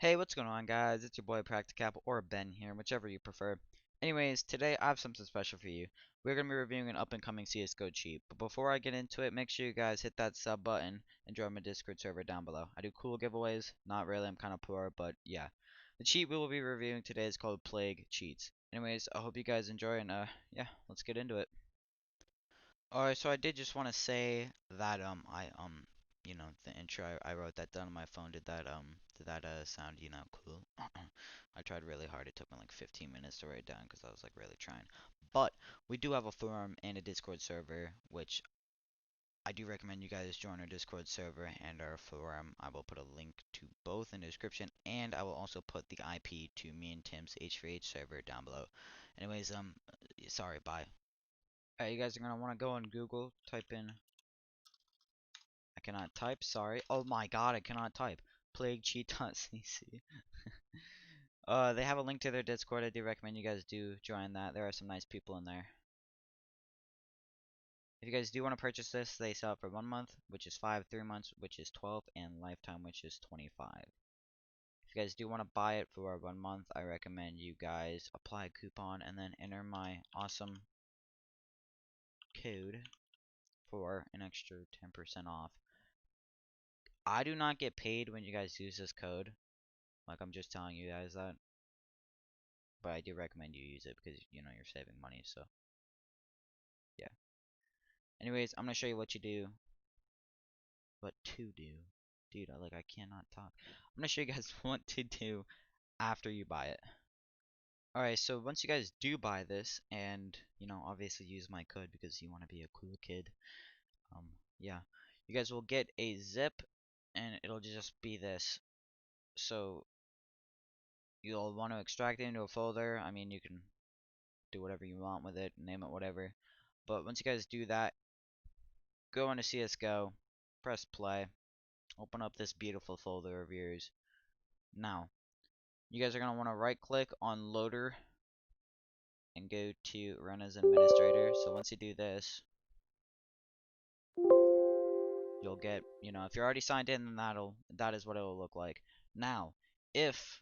Hey, what's going on, guys? It's your boy Practicap or Ben here, whichever you prefer. Anyways, today I have something special for you. We're going to be reviewing an up-and-coming CSGO cheat. But before I get into it, make sure you guys hit that sub button and join my Discord server down below. I do cool giveaways. Not really, I'm kind of poor, but yeah. The cheat we will be reviewing today is called Plague Cheats. Anyways, I hope you guys enjoy and yeah, let's get into it. Alright, so I did just want to say that the intro I wrote that down on my phone. Did that sound cool? I tried really hard. It took me like 15 minutes to write it down because I was like really trying. But we do have a forum and a Discord server, which I do recommend you guys join our Discord server and our forum. I will put a link to both in the description, and I will also put the IP to me and Tim's H3H server down below. Anyways, sorry, bye. You guys are gonna want to go on Google, type in. I cannot type. Sorry. Oh my God, I cannot type. PlagueCheat.cc. They have a link to their Discord. I do recommend you guys do join that. There are some nice people in there. If you guys do want to purchase this, they sell it for 1 month, which is 5, 3 months, which is 12, and lifetime, which is 25. If you guys do want to buy it for 1 month, I recommend you guys apply a coupon and then enter my awesome code for an extra 10% off. I do not get paid when you guys use this code. Like, I'm just telling you guys that. But I do recommend you use it because, you're saving money, so, yeah. Anyways, I'm gonna show you what you do. What to do. Dude, I cannot talk. I'm gonna show you guys what to do after you buy it. Alright, so once you guys do buy this, and, obviously use my code because you want to be a cool kid. Um, yeah. You guys will get a zip, and it'll just be this. So, you'll want to extract it into a folder. I mean, you can do whatever you want with it, name it whatever. But once you guys do that, go into CSGO, press play, open up this beautiful folder of yours. Now, you guys are going to want to right click on loader and go to run as administrator. So once you do this, you'll get, if you're already signed in, then that is what it'll look like. Now, if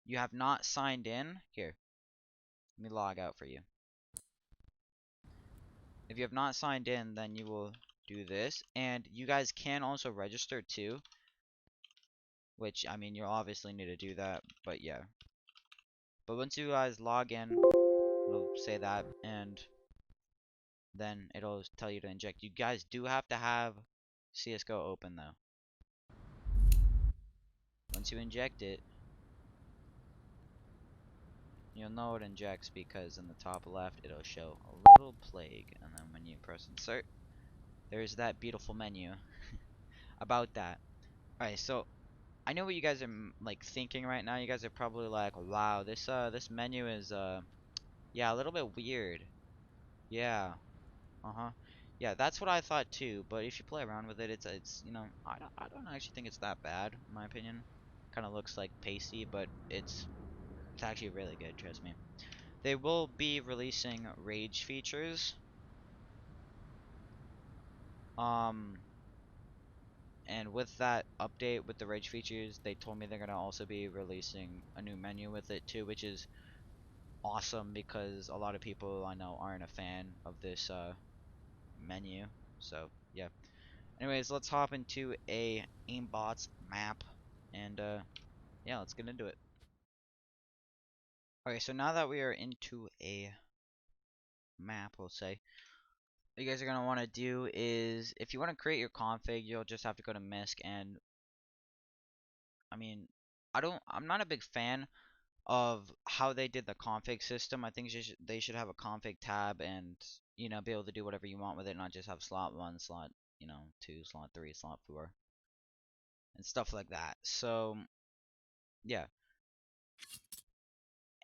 you have not signed in, here, let me log out for you. If you have not signed in, then you will do this, and you guys can also register too, which, I mean, you'll obviously need to do that, but yeah. But once you guys log in, it'll say that, and then it'll tell you to inject. You guys do have to have CSGO open though. Once you inject it, you'll know it injects because in the top left it'll show a little plague, and then when you press insert, there's that beautiful menu about that. Alright, so I know what you guys are like thinking right now. You guys are probably like, wow, this menu is yeah, a little bit weird. Yeah. Uh-huh. Yeah, that's what I thought too, but if you play around with it, it's I don't actually think it's that bad, in my opinion. Kind of looks like pasty, but it's actually really good, trust me. They will be releasing rage features. Um and with that update with the rage features, they told me they're going to also be releasing a new menu with it too, which is awesome because a lot of people I know aren't a fan of this menu. So, yeah. Anyways, let's hop into a Aimbot's map, and yeah, let's get into it. Okay, so now that we are into a map, we'll say, what you guys are gonna want to do is, if you want to create your config, you'll just have to go to MISC, and I mean, I'm not a big fan of how they did the config system. I think they should have a config tab and, be able to do whatever you want with it, not just have slot 1, slot, 2, slot 3, slot 4, and stuff like that. So, yeah.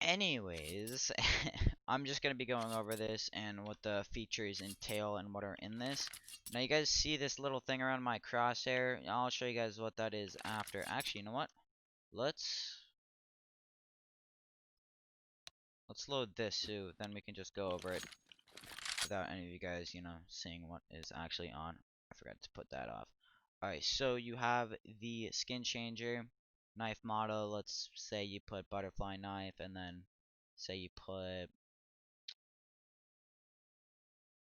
Anyways, I'm just going to be going over this and what the features entail and what are in this. Now you guys see this little thing around my crosshair? I'll show you guys what that is after. Actually, you know what? Let's load this too, then we can just go over it without any of you guys, seeing what is actually on. I forgot to put that off. Alright, so you have the skin changer. knife model, let's say you put butterfly knife, and then say you put,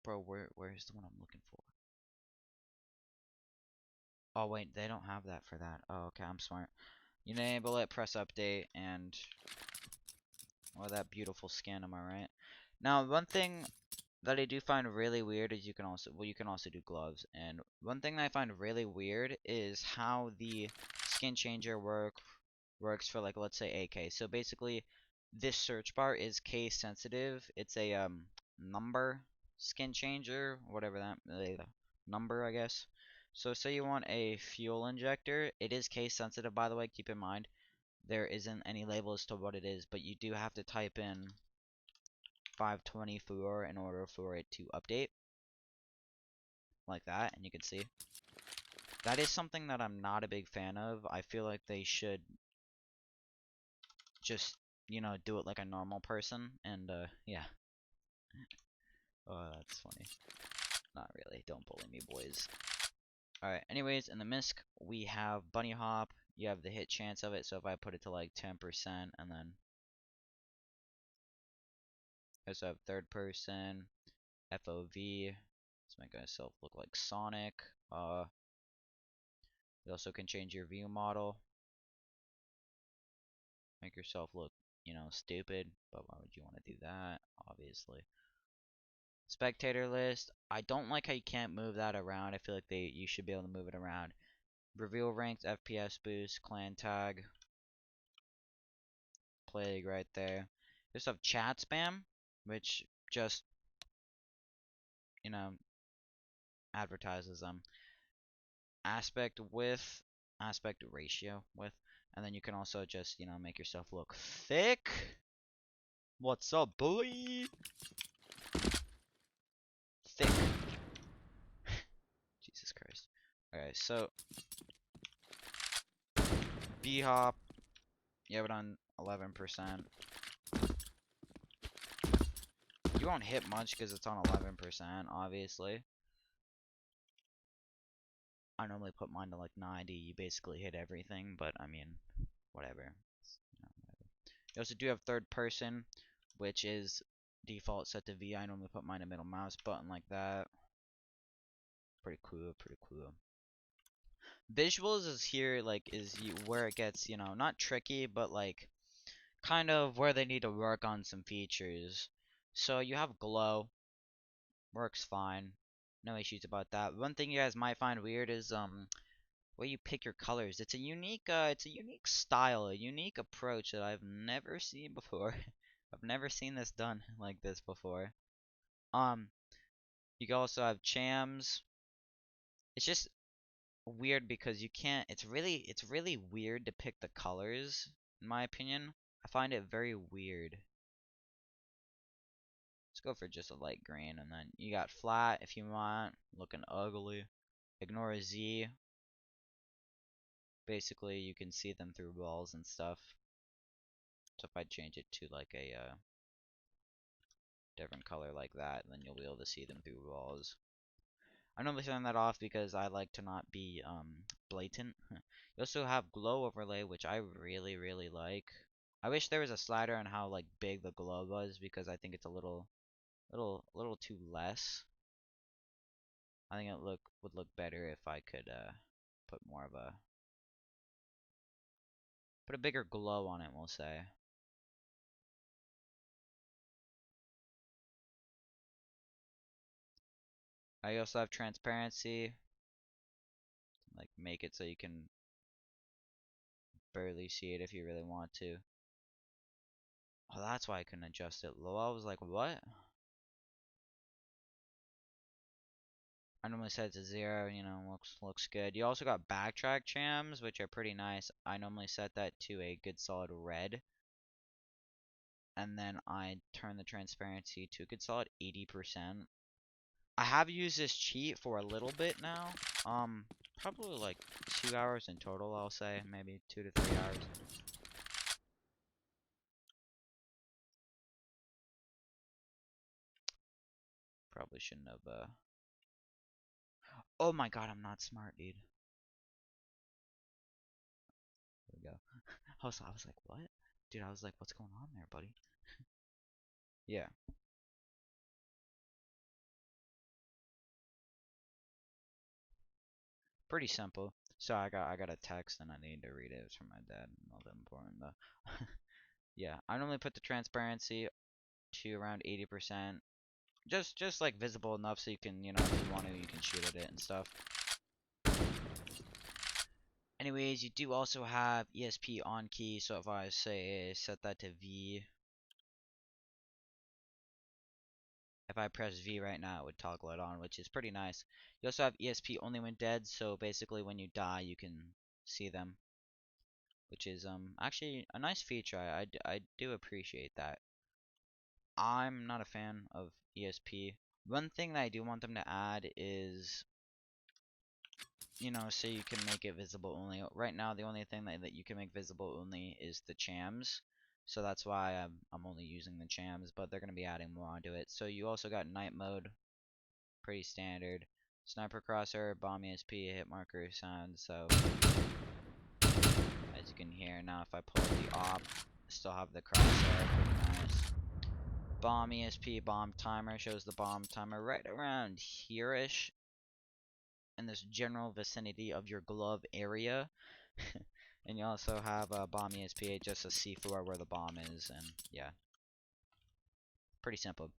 bro, where's the one I'm looking for? Oh wait, they don't have that for that. Oh, okay, I'm smart. You enable it, press update, and well, that beautiful skin, am I right? Now, one thing that I do find really weird is you can also do gloves. And one thing that I find really weird is how the skin changer works for, like, let's say AK. So basically, this search bar is case sensitive. It's a number skin changer, whatever that number, I guess. So say you want a fuel injector. It is case sensitive, by the way. Keep in mind there isn't any label as to what it is, but you do have to type in 524 in order for it to update like that, and you can see that is something that I'm not a big fan of. I feel like they should just, you know, do it like a normal person, and yeah. Oh, that's funny. Not really. Don't bully me, boys. Alright, anyways, in the misc, we have bunny hop. You have the hit chance of it, so if I put it to like 10%, and then I also have third person, FOV. Let's make myself look like Sonic. You also can change your view model. Make yourself look, you know, stupid, but why would you want to do that? Obviously. Spectator list. I don't like how you can't move that around. I feel like you should be able to move it around. Reveal ranks, FPS boost, clan tag, plague right there. There's some chat spam, which just, you know, advertises them. Aspect width, aspect ratio width, and then you can also just, you know, make yourself look thick. What's up, boy? Thick. Jesus Christ. Alright, so B hop, you have it on 11%. You won't hit much because it's on 11%, obviously. I normally put mine to like 90. You basically hit everything, but I mean, whatever. You know, whatever. You also do have third person, which is default set to V. I normally put mine in middle mouse button like that. Pretty cool, pretty cool. Visuals is here, like, where it gets, you know, not tricky, but like kind of where they need to work on some features. So you have glow, works fine, no issues about that. One thing you guys might find weird is where you pick your colors. It's a unique style, a unique approach that I've never seen before. I've never seen this done like this before. Um, you can also have chams. It's just weird because you can't. It's really weird to pick the colors. In my opinion, I find it very weird. Let's go for just a light green, and then you got flat if you want, looking ugly. Ignore a Z. Basically, you can see them through walls and stuff. So if I change it to like a different color like that, then you'll be able to see them through walls. I normally turn that off because I like to not be blatant. You also have glow overlay, which I really like. I wish there was a slider on how like big the glow was because I think it's a little too less. I think it would look better if I could put more of a put a bigger glow on it, we'll say. I also have transparency, like make it so you can barely see it if you really want to. Oh, that's why I couldn't adjust it. Low, I was like, what? I normally set it to 0, you know, looks good. You also got backtrack chams, which are pretty nice. I normally set that to a good solid red. And then I turn the transparency to a good solid 80%. I have used this cheat for a little bit now. Probably like 2 hours in total, I'll say. Maybe 2 to 3 hours. Probably shouldn't have, Oh my god, I'm not smart, dude. There we go. I was like, what? Dude, I was like, what's going on there, buddy? Yeah, pretty simple. So I got a text and I need to read it. It's from my dad. Not that important though. Yeah, I normally put the transparency to around 80%. Just like visible enough so you can, you know, if you want to, you can shoot at it and stuff. Anyways, you do also have ESP on key, so if I say set that to V, if I press V right now, it would toggle it on, which is pretty nice. You also have ESP only when dead, so basically when you die, you can see them, which is actually a nice feature. I do appreciate that. I'm not a fan of ESP. One thing that I do want them to add is, you know, so you can make it visible only. Right now, the only thing that you can make visible only is the chams. So that's why I'm only using the chams, but they're going to be adding more onto it. So you also got night mode, pretty standard. Sniper crosshair, bomb ESP, hit marker sound. So as you can hear now, if I pull up the op, still have the crosshair, pretty nice. Bomb ESP, bomb timer shows the bomb timer right around here-ish in this general vicinity of your glove area. And you also have a bomb ESP, just a C4 where the bomb is, and yeah, pretty simple.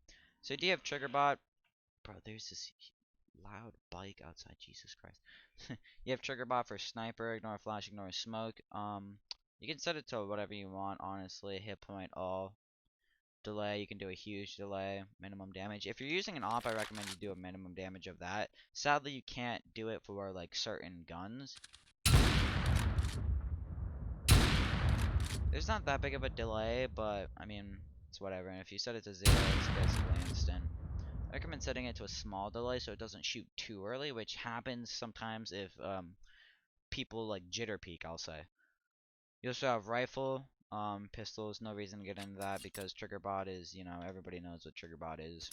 So do you have Triggerbot? Bro, there's this loud bike outside, Jesus Christ. You have Triggerbot for sniper, ignore flash, ignore smoke. You can set it to whatever you want, honestly. Hit point all. Delay, you can do a huge delay, minimum damage. If you're using an op, I recommend you do a minimum damage of that. Sadly, you can't do it for like certain guns. There's not that big of a delay, but I mean, it's whatever. And if you set it to 0, it's basically instant. I recommend setting it to a small delay so it doesn't shoot too early, which happens sometimes if people like jitter peek, I'll say. You also have rifle, pistols. No reason to get into that because Triggerbot is, you know, everybody knows what Triggerbot is.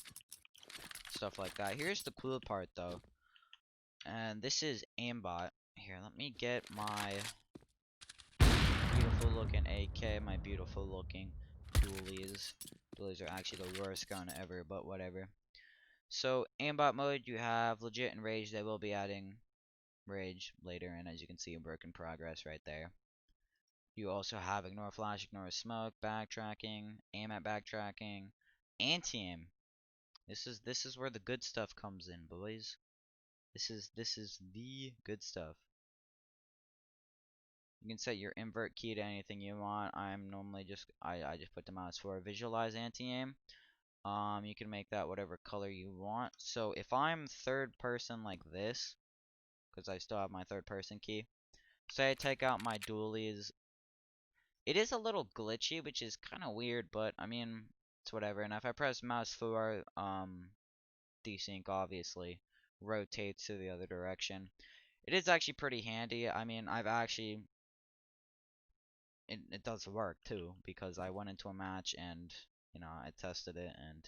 Stuff like that. Here's the cool part though, and this is Aimbot. Here, let me get my beautiful looking AK, my beautiful looking dualies. Dualies are actually the worst gun ever, but whatever. So, aimbot mode, you have legit and rage. They will be adding rage later, and as you can see, a work in progress right there. You also have ignore flash, ignore smoke, backtracking, aim at backtracking, anti-aim. This is where the good stuff comes in, boys. This is the good stuff. You can set your invert key to anything you want. I'm normally just I just put the mouse for visualize anti-aim. You can make that whatever color you want. So if I'm third person like this, because I still have my third person key, say I take out my dualies, it is a little glitchy, which is kind of weird, but I mean, it's whatever. And if I press mouse 4, desync obviously rotates to the other direction. It is actually pretty handy. I mean, I've actually it does work too because I went into a match and you know I tested it and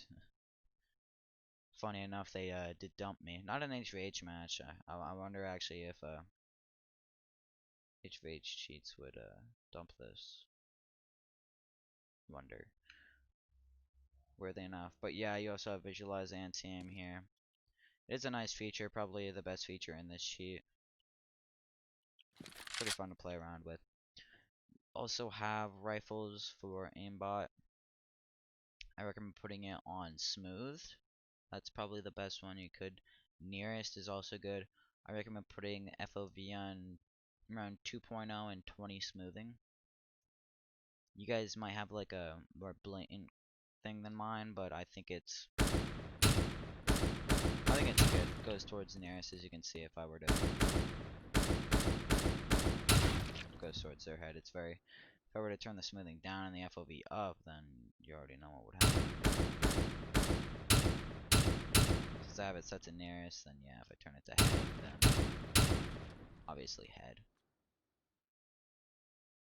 funny enough they did dump me. Not an HVH match. I wonder actually if HVH cheats would dump this. Wonder. Worthy enough. But yeah, you also have visualize anti-aim here. It is a nice feature, probably the best feature in this sheet. Pretty fun to play around with. Also have rifles for aimbot. I recommend putting it on smooth. That's probably the best one you could. Nearest is also good. I recommend putting FOV on around 2.0 and 20 smoothing. You guys might have like a more blatant thing than mine, but I think it's good. It goes towards the nearest, as you can see. If I were to goes towards their head, it's very. If I were to turn the smoothing down and the FOV up, then you already know what would happen. Since I have it set to nearest, then yeah, if I turn it to head, then obviously head.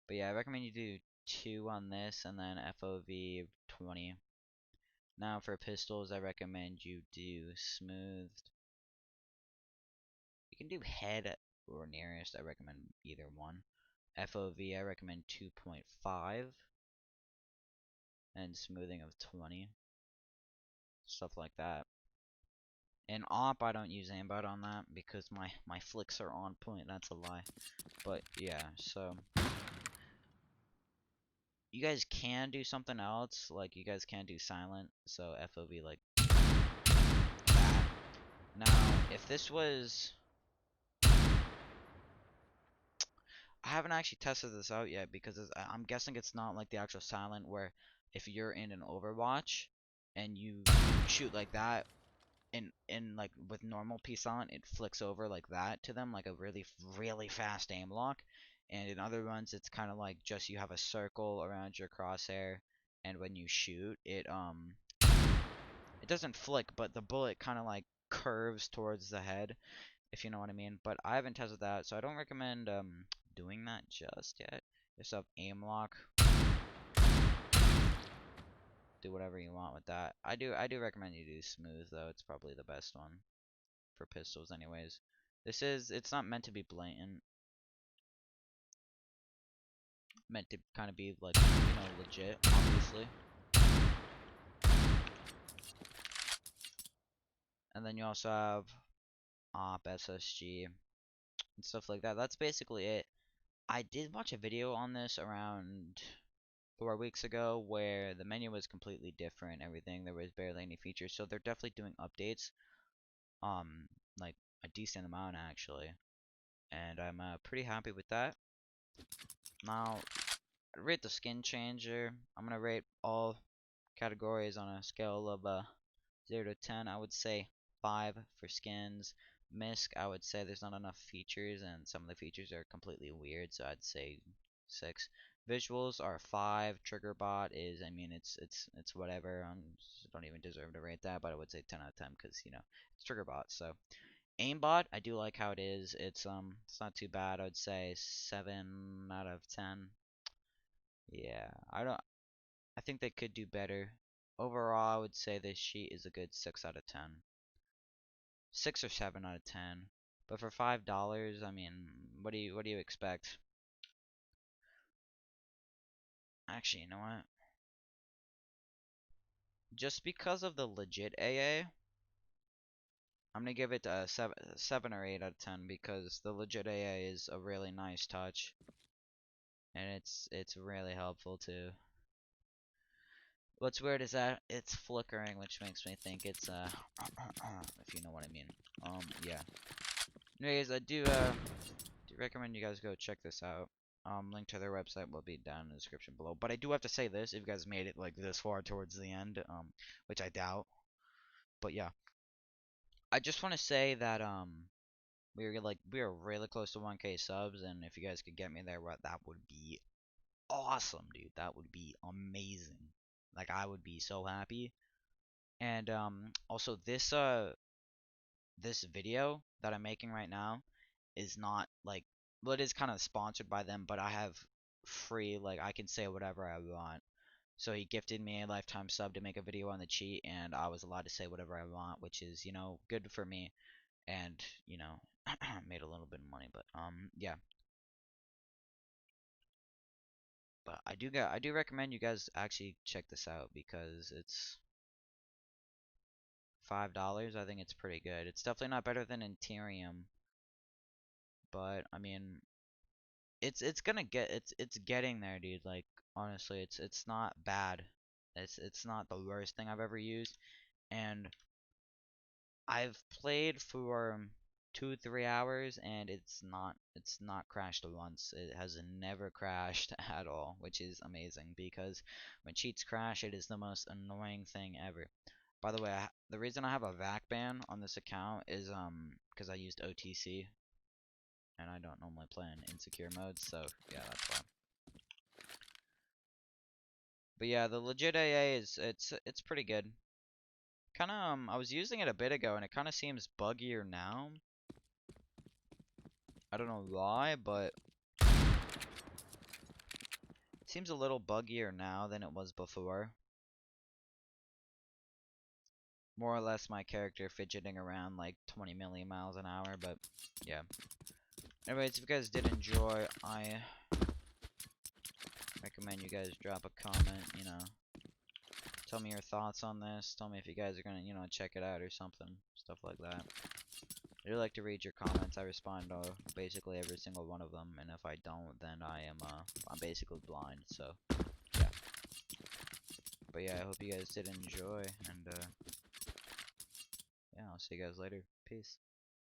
But yeah, I recommend you do 2 on this and then FOV 20. Now for pistols, I recommend you do smoothed. You can do head or nearest. I recommend either one. FOV I recommend 2.5, and smoothing of 20, stuff like that. And op, I don't use aimbot on that because my flicks are on point. That's a lie. But yeah, so you guys can do something else. Like you guys can do silent. So FOV like that. Now, if this was, I haven't actually tested this out yet because I'm guessing it's not like the actual silent where if you're in an Overwatch and you shoot like that, in like with normal piece on, it flicks over like that to them, like a really fast aim lock. And in other ones, it's kind of like just you have a circle around your crosshair, and when you shoot, it doesn't flick, but the bullet kind of like curves towards the head, if you know what I mean. But I haven't tested that, so I don't recommend doing that just yet. Just have aim lock. Do whatever you want with that. I do recommend you do smooth though. It's probably the best one for pistols anyways. It's not meant to be blatant. Meant to kind of be like, legit, obviously. And then you also have op, SSG, and stuff like that. That's basically it. I did watch a video on this around 4 weeks ago where the menu was completely different, everything. There was barely any features, so they're definitely doing updates. Like a decent amount actually. And I'm pretty happy with that. Now, rate the skin changer. I'm gonna rate all categories on a scale of 0 to 10. I would say 5 for skins. Misc, I would say there's not enough features, and some of the features are completely weird, so I'd say 6. Visuals are 5. Triggerbot is, I mean, it's whatever. I don't even deserve to rate that, but I would say 10 out of 10 because it's Triggerbot. So Aimbot, I do like how it is. It's not too bad. I would say 7 out of 10. Yeah, I think they could do better. Overall, I would say this sheet is a good 6 out of 10. 6 or 7 out of 10. But for $5, I mean, what do you expect? Actually, you know what? Just because of the legit AA, I'm gonna give it a 7 or 8 out of 10 because the legit AA is a really nice touch, and it's really helpful too. What's weird is that it's flickering, which makes me think it's if you know what I mean. Yeah. Anyways, I do recommend you guys go check this out. Link to their website will be down in the description below. But I do have to say this, if you guys made it like this far towards the end, which I doubt. But yeah. I just want to say that we are really close to 1K subs, and if you guys could get me there, that would be awesome, dude. That would be amazing. Like I would be so happy. And also this video that I'm making right now is not like, well, it is kind of sponsored by them, but I have free, like I can say whatever I want. So he gifted me a lifetime sub to make a video on the cheat, and I was allowed to say whatever I want, which is, good for me, and made a little bit of money. But yeah. But I do recommend you guys actually check this out because it's $5. I think it's pretty good. It's definitely not better than Ethereum, but I mean, it's getting there, dude. Like honestly, it's not bad. It's not the worst thing I've ever used, and I've played for 2 3 hours, and it's not crashed once. It has never crashed at all, which is amazing because when cheats crash, it is the most annoying thing ever. By the way, the reason I have a VAC ban on this account is because I used OTC, and I don't normally play in insecure modes, so yeah, that's why. But yeah, the legit AA it's pretty good. Kind of I was using it a bit ago, and it kind of seems buggier now. I don't know why, but it seems a little buggier now than it was before. More or less my character fidgeting around like 20 million miles an hour, but yeah. Anyways, if you guys did enjoy, I recommend you guys drop a comment, you know. Tell me your thoughts on this. Tell me if you guys are gonna, you know, check it out or something. Stuff like that. I do like to read your comments. I respond to basically every single one of them, and if I don't, then I'm basically blind, so, yeah. But yeah, I hope you guys did enjoy, and, yeah, I'll see you guys later. Peace.